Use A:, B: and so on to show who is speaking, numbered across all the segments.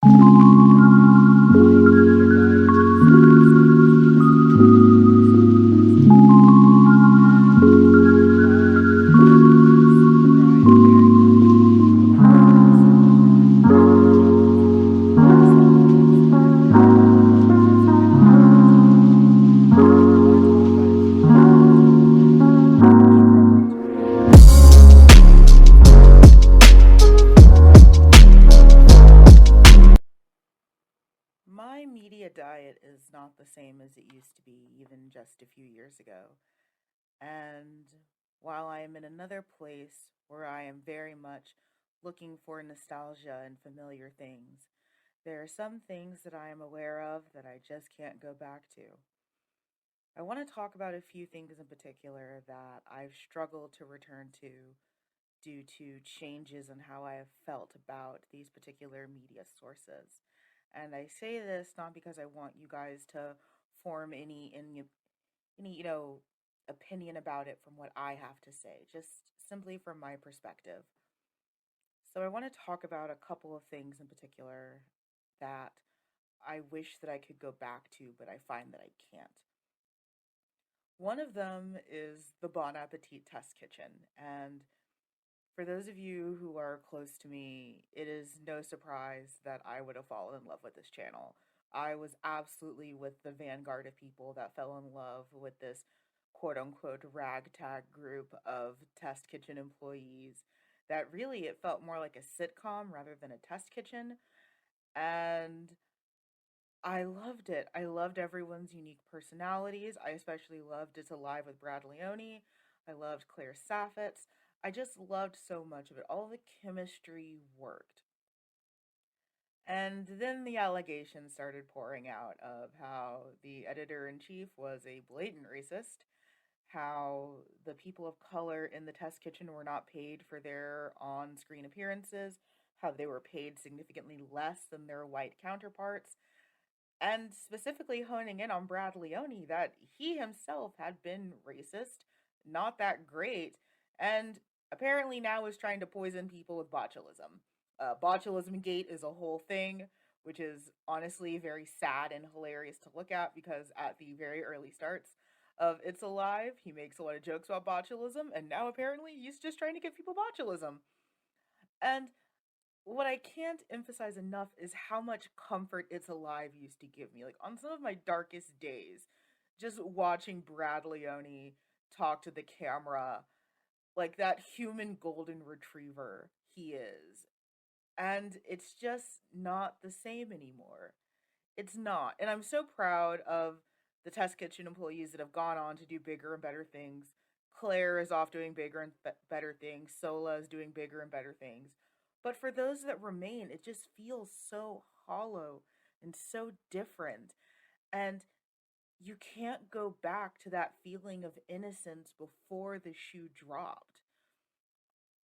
A: My media diet is not the same as it used to be several years ago. And while I'm in another place where I am very much looking for myself and finding things that make me myself again, as a creator, as a creative, I want to talk about a few things that I struggle to return to and find my media diet is not the same as it used to be even just a few years ago. And while I am in another place where I am very much looking for nostalgia and familiar things, there are some things that I am aware of that I just can't go back to. I want to talk about a few things in particular that I've struggled to return to due to changes in how I have felt about these particular media sources. And I say this not because I want you guys to form any opinion about it from what I have to say, just simply from my perspective. So I want to talk about a couple of things in particular that I wish that I could go back to, but I find that I can't. One of them is the Bon Appetit Test Kitchen. And for those of you who are close to me, it is no surprise that I would have fallen in love with this channel. I was absolutely with the vanguard of people that fell in love with this quote unquote ragtag group of test kitchen employees that really it felt more like a sitcom rather than a test kitchen. And I loved it. I loved everyone's unique personalities. I especially loved It's Alive with Brad Leone. I loved Claire Saffitz. I just loved so much of it. All the chemistry worked. And then the allegations started pouring out of how the editor in chief was a blatant racist, how the people of color in the test kitchen were not paid for their on screen appearances, how they were paid significantly less than their white counterparts, and specifically honing in on Brad Leone that he himself had been racist, not that great, and apparently now is trying to poison people with botulism. Botulism gate is a whole thing, which is honestly very sad and hilarious to look at because at the very early starts of It's Alive, he makes a lot of jokes about botulism, and now apparently he's just trying to give people botulism. And what I can't emphasize enough is how much comfort It's Alive used to give me. Like on some of my darkest days, just watching Brad Leone talk to the camera like that human golden retriever he is. And it's just not the same anymore. It's not. And I'm so proud of the test kitchen employees that have gone on to do bigger and better things. Claire is off doing bigger and better things. Sola is doing bigger and better things. But for those that remain, it just feels so hollow and so different. And you can't go back to that feeling of innocence before the shoe dropped.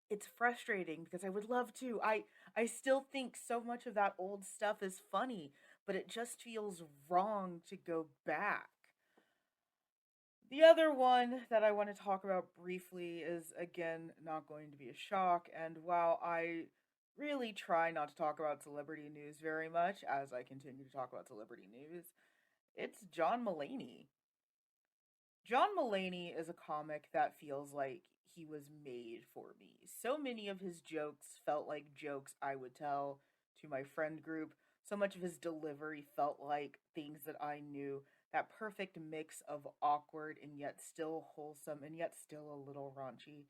A: It's frustrating because I would love to. I still think so much of that old stuff is funny, but it just feels wrong to go back. The other one that I want to talk about briefly is again not going to be a shock, and while I really try not to talk about celebrity news very much as I continue to talk about celebrity news, it's John Mulaney. John Mulaney is a comic that feels like he was made for me. So many of his jokes felt like jokes I would tell to my friend group. So much of his delivery felt like things that I knew. That perfect mix of awkward and yet still wholesome and yet still a little raunchy.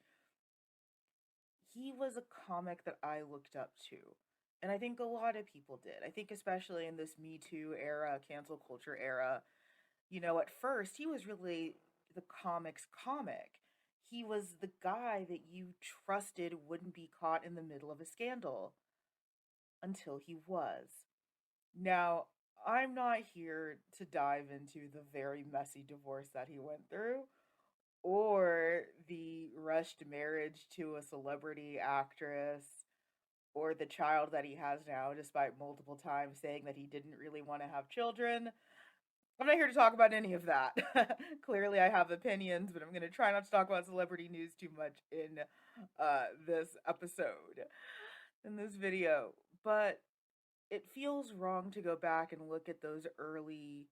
A: He was a comic that I looked up to. And I think a lot of people did. I think, especially in this Me Too era, cancel culture era, at first he was really the comics comic. He was the guy that you trusted wouldn't be caught in the middle of a scandal until he was. Now, I'm not here to dive into the very messy divorce that he went through or the rushed marriage to a celebrity actress or the child that he has now, despite multiple times saying that he didn't really want to have children. I'm not here to talk about any of that. Clearly, I have opinions, but I'm going to try not to talk about celebrity news too much in this episode, in this video. But it feels wrong to go back and look at those early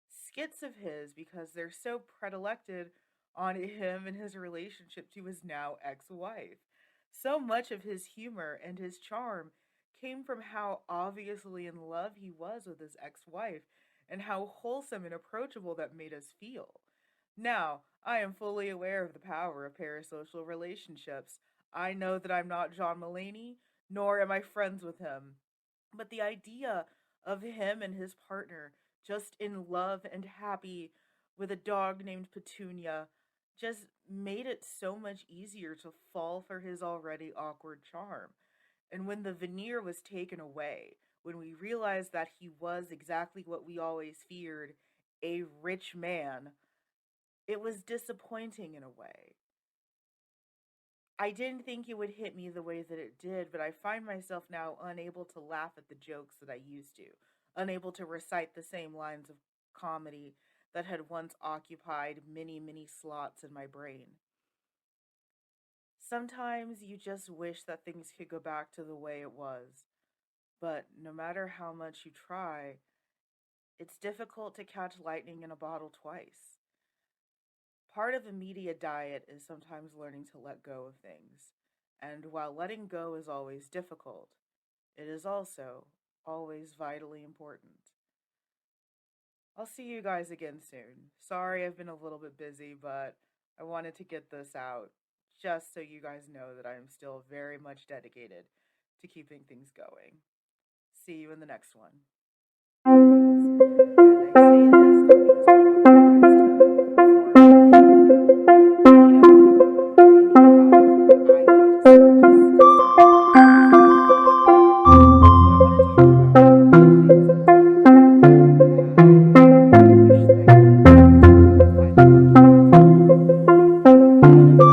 A: skits of his because they're so predilected on him and his relationship to his now ex wife. So much of his humor and his charm came from how obviously in love he was with his ex wife and how wholesome and approachable that made us feel. Now, I am fully aware of the power of parasocial relationships. I know that I'm not John Mulaney, nor am I friends with him. But the idea of him and his partner just in love and happy with a dog named Petunia just made it so much easier to fall for his already awkward charm. And when the veneer was taken away, when we realized that he was exactly what we always feared, a rich man, it was disappointing in a way. I didn't think it would hit me the way that it did, but I find myself now unable to laugh at the jokes that I used to, unable to recite the same lines of comedy that had once occupied many, many slots in my brain. Sometimes you just wish that things could go back to the way it was, but no matter how much you try, it's difficult to catch lightning in a bottle twice. Part of a media diet is sometimes learning to let go of things. And while letting go is always difficult, it is also always vitally important. I'll see you guys again soon. Sorry I've been a little bit busy, but I wanted to get this out just so you guys know that I am still very much dedicated to keeping things going. See you in the next one. And I say this not because I want you guys to form any, opinion about what I have to say, just simply because I want to talk about it. But I want to talk about a couple of things in particular that I wish that I could pinpoint to finally make you feel. One of